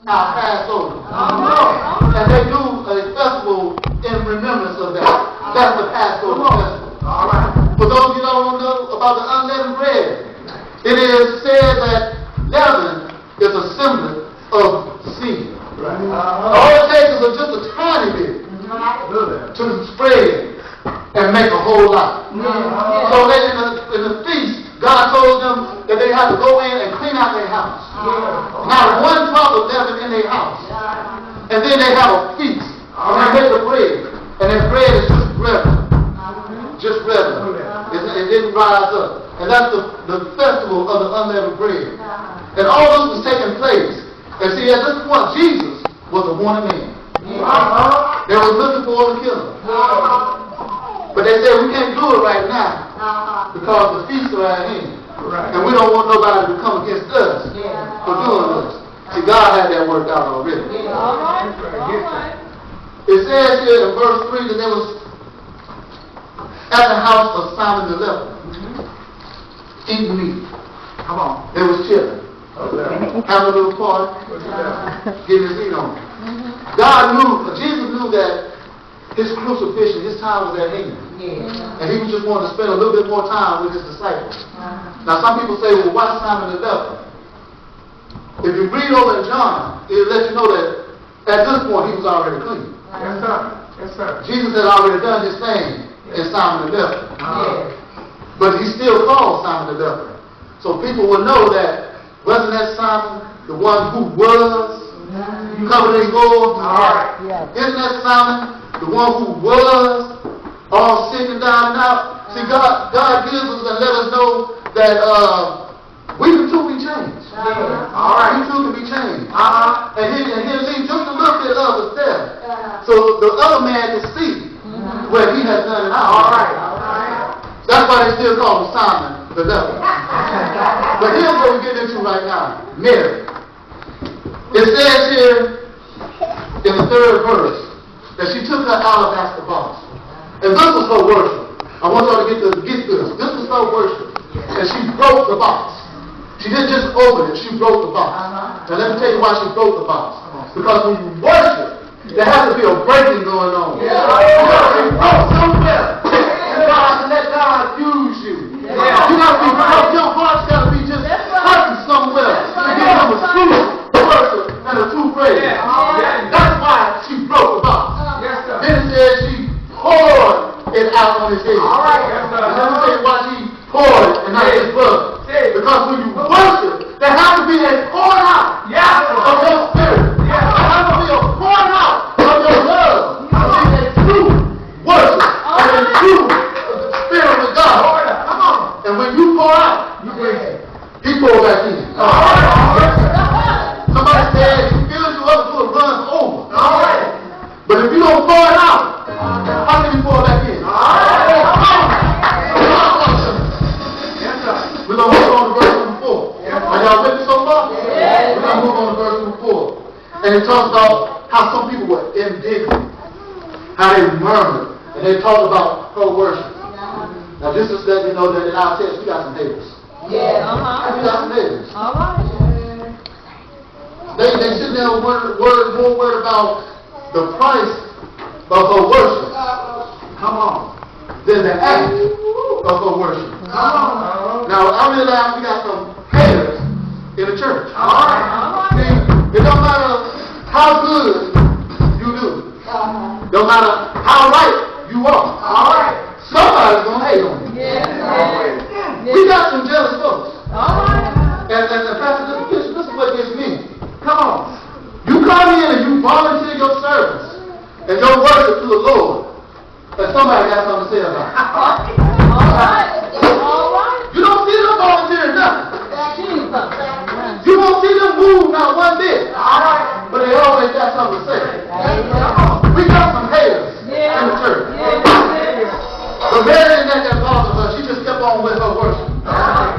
our Passover. And they do a festival in remembrance of that. That's the Passover festival. All right. For those of you that don't know about the unleavened bread, it is said that leaven is a symbol of sin. All it takes is just a tiny bit to spread and make a whole lot. So that in the feast, God told them that they had to go in and clean out their house. Not one drop of leaven in their house. And then they have a feast. And they make the bread. And that bread is just regular. Just regular. It didn't rise up. And that's the festival of the unleavened bread. And all this was taking place. And see, at this point, Jesus was a wanted man. They were looking for him to kill him. But they said, we can't do it right now because the feast are at hand. And we don't want nobody to come against us for doing this. See, God had that worked out already. It says here in verse 3 that there was at the house of Simon the leper eating meat. Come on. They was chilling. Having a little party. Getting his meat on. Jesus knew that his crucifixion, his time was at hand. And he just wanted to spend a little bit more time with his disciples. Now some people say, well, why Simon the leper? If you read over in John, it'll let you know that at this point he was already clean. Yes, sir. Yes, sir. Jesus had already done his thing in Simon the leper. But he still called Simon the leper. So people will know that, wasn't that Simon the one who was covered in gold? Isn't that Simon the one who was all sick and down and out? See, God gives us and let us know that we can too be changed. We too can be changed. And he'll leave just a little bit of us there. So the other man can see what he has done in our life. That's why they still call him Simon the leper. But here's what we get into right now. Mary. It says here in the 3rd verse that she took her alabaster box. And this was her worship. I want y'all to get this. This was her worship. And she broke the box. She didn't just open it, she broke the box. Now let me tell you why she broke the box. Because when you worship, there has to be a breaking going on. You got to be broke somewhere. And God, let God use you. You got to be broke. Your heart's got to be just hurting somewhere to give him a true worship and a true praise. That's why she broke the box. Then it says she poured it out on his head. And let me tell you why she poured it and not his blood. Because when you worship, there has to be a pouring out of your spirit. There has to be a pouring out of your love. There has to be a true worship and a true spirit with God. Come on. And when you pour out, he pour back in. Somebody said, if you fill you up until it runs over. But if you don't pour it out, how can you pour back in? We're going to move on to verse number 4. Are y'all with me so far? We're going to move on to verse number 4. And it talks about how some people were indignant, how they murmured, and they talked about her worship. Now this is letting you know that in our text we got some haters. We got some haters. They sit there more worried about the price of her worship. Come on. Than the act of her worship. Come on. Now I realize we got some haters in the church. See, it don't matter how good you do. No matter how right you are. Somebody's gonna hate on you. We got some jealous folks. And Pastor, this is what gets me. Come on. You come in and you volunteer your service and your worship to the Lord. And somebody got something to say about it. You don't see them volunteering nothing. You won't see them move not one bit. But they always got something to say. We got some haters in the church. But Mary didn't let that bother her. She just kept on with her worship.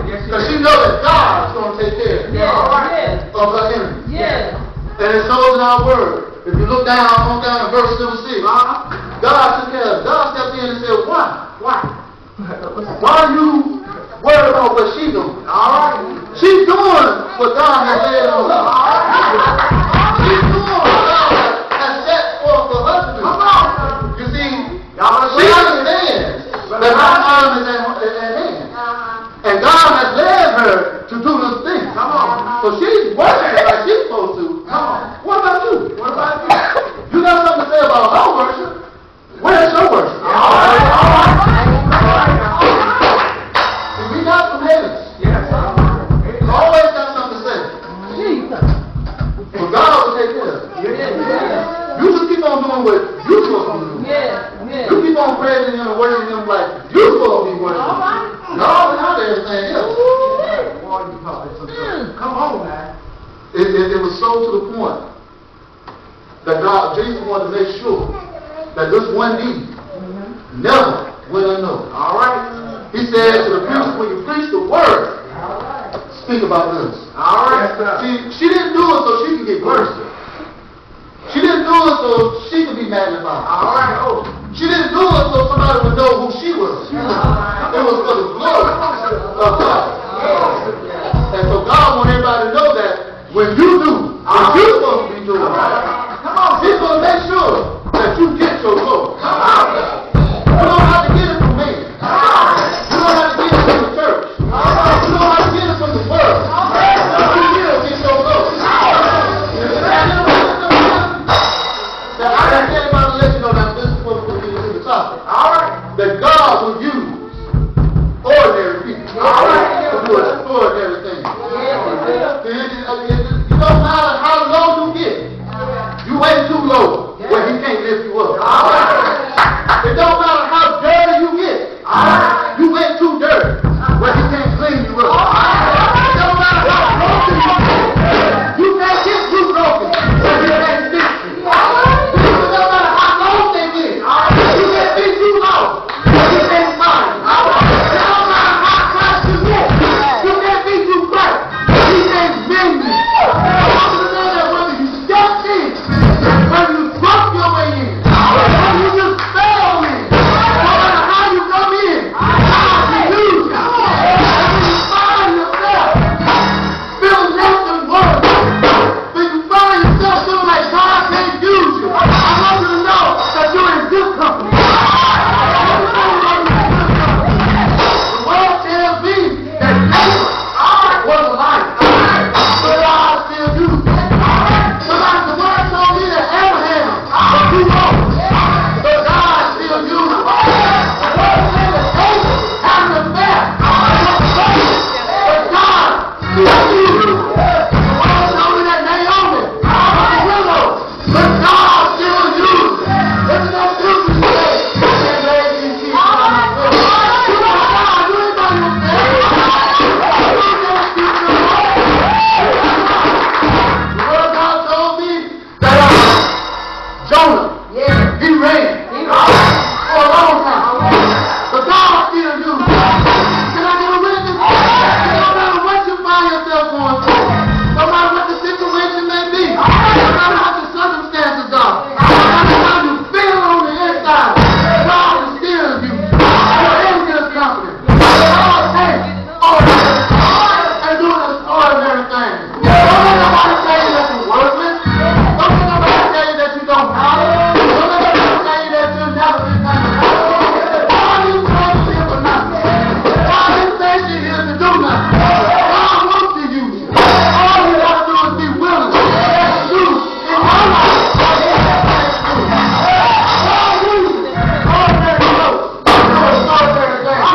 Because she knows that God is going to take care of her enemies. And it shows in our word. If you look down in verse number 6, God took care of it. God stepped in and said, why? Why are you worried about what she's doing? She's doing what God has said on her. doing what you're supposed to be doing. You keep on praising him and worshiping him like you're supposed to be worshiping him. No, not everything else. Come on, man. It was so to the point that Jesus wanted to make sure that this one deed never went unnoticed. All right. He said to the preacher, when you preach the word, speak about this. All right. See, she didn't do it so she could get blessed. She didn't do it so she could be magnified. All right. Oh. She didn't do it so somebody would know who she was. It was for the glory of God. And so God wants everybody to know that when you do what you're supposed to be doing, He's going to make sure that you get your glory. You don't have to get it from me. You don't have to get it from the church. You don't have to get it from the world. You will get your glory. That I can't tell anybody to let you know that this is what we're going to do to the topic. That God will use ordinary people to do extraordinary things. It don't matter how low you get. You ain't too low where He can't lift you up. It don't matter how dirty you get. You ain't too dirty where He can't clean you up. It don't matter how broken you get. You can't get too broken where He can't fix you. It don't matter how long they get. You can't be too low where He can't find you. It don't matter how close you get. You can't be too bright where He can't mend you. I want you to know that whether you stepped in, whether you broke your way in, whether you just fell in, no matter how you come in, God can use you. And when you find yourself feeling less than worthy, when you find yourself feeling like God can't use you, I want you to know that you're in good company. The world tells me that labor was a life, but God still uses it. Sometimes the word told me that Abraham was too old, but God still uses it. The word said that David had an affair, but God still uses it. The word told me that Naomi was a widow, but God still uses it. It's no use to say, I can't lay these sheep on my foot. You know God, you ain't got no faith. You can't keep your word. The word God told me that Jonah, he reigned for a long time. But God still used him. Can I get a witness? No matter what you find yourself going through, no matter what the situation may be, no matter what the circumstances are, no matter how you feel on the inside, God will still use you. You're in His company. God takes ordinary and do extraordinary things. Don't let nobody tell you that you're worthless. Don't let nobody tell you that you don't matter. Don't let nobody tell you that you'll never be nothing. God didn't say you're here for nothing. God didn't say you're here to do nothing. God wants to use you. All you got to do is be willing to do in your life what He has asked you to do. God uses ordinary folks to do extraordinary things.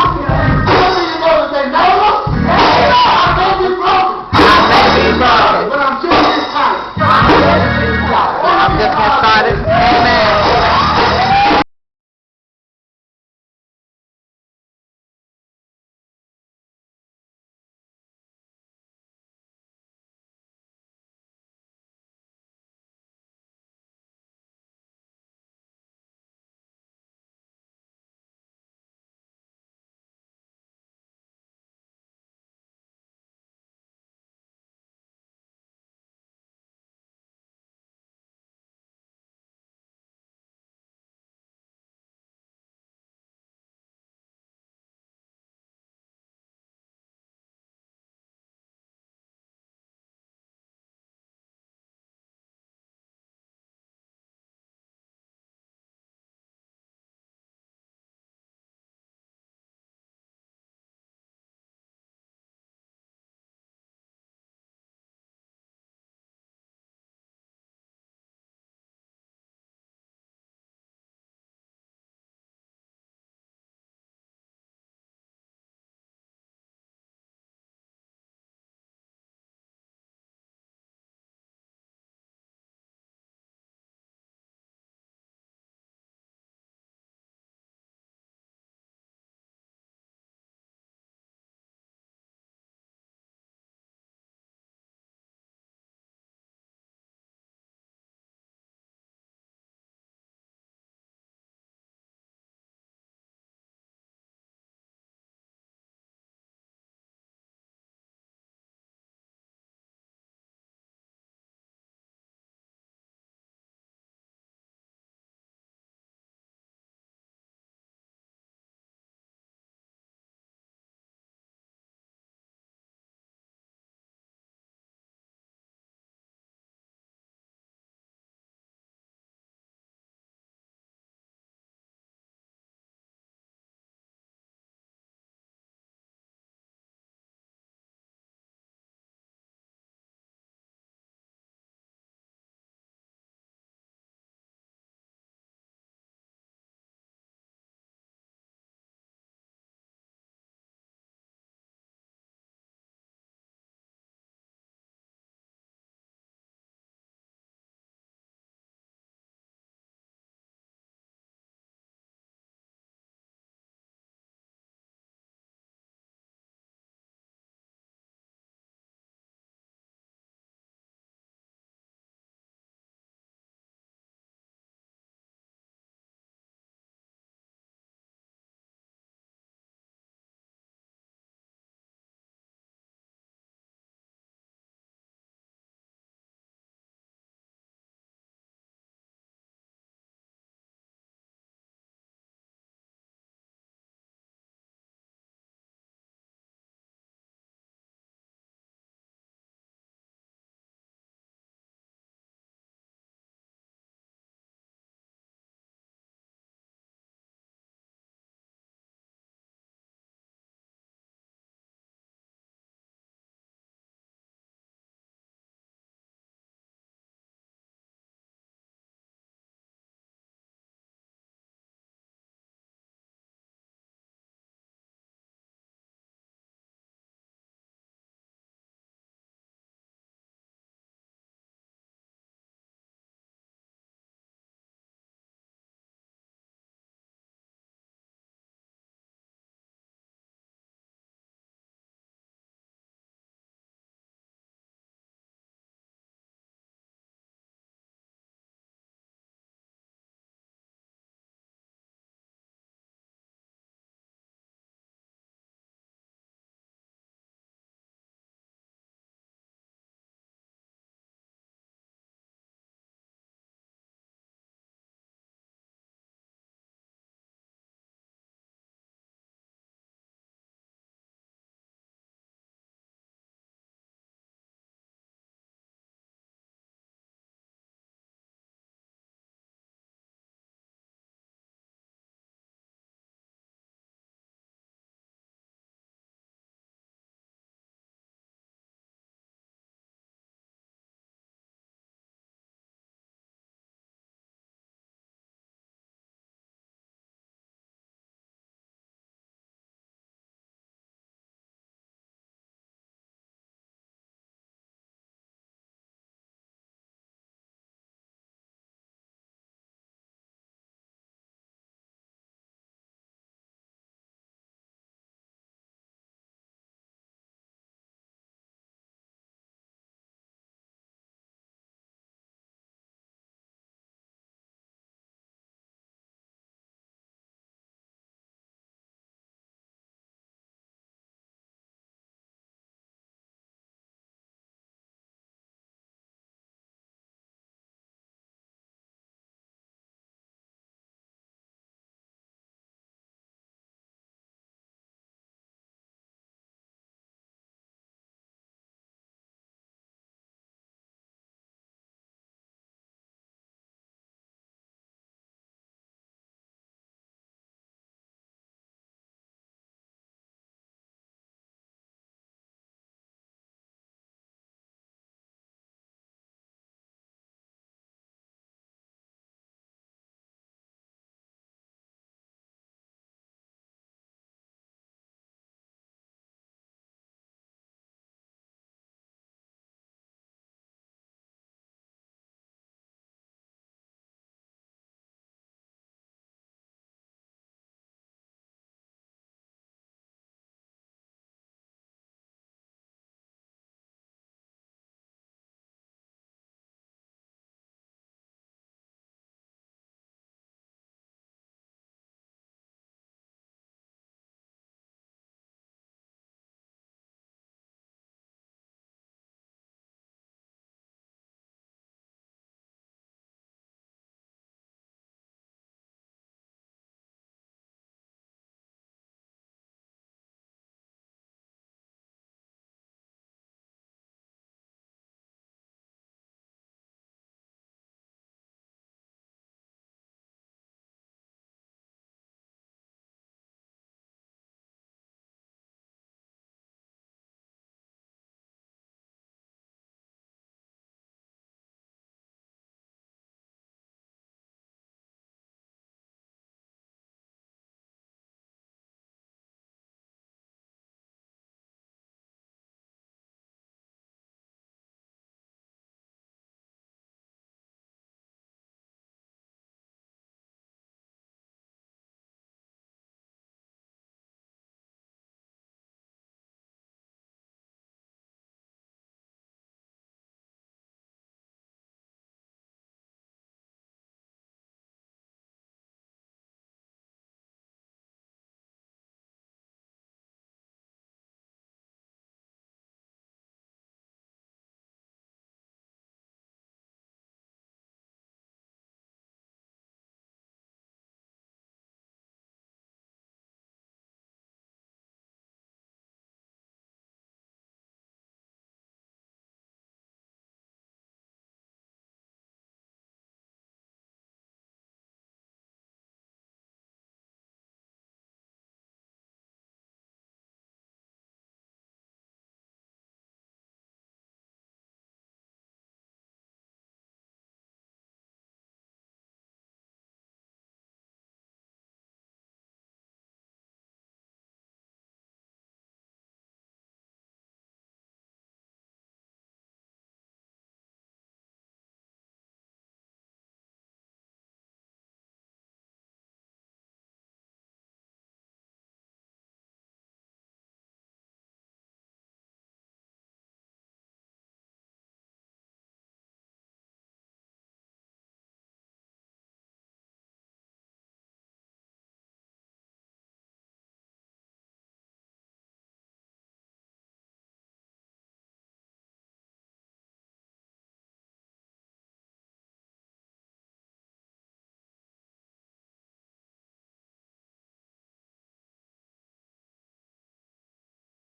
Some of you know that they never, I may be broken. But I'm just as tight. I'm just getting started. Amen.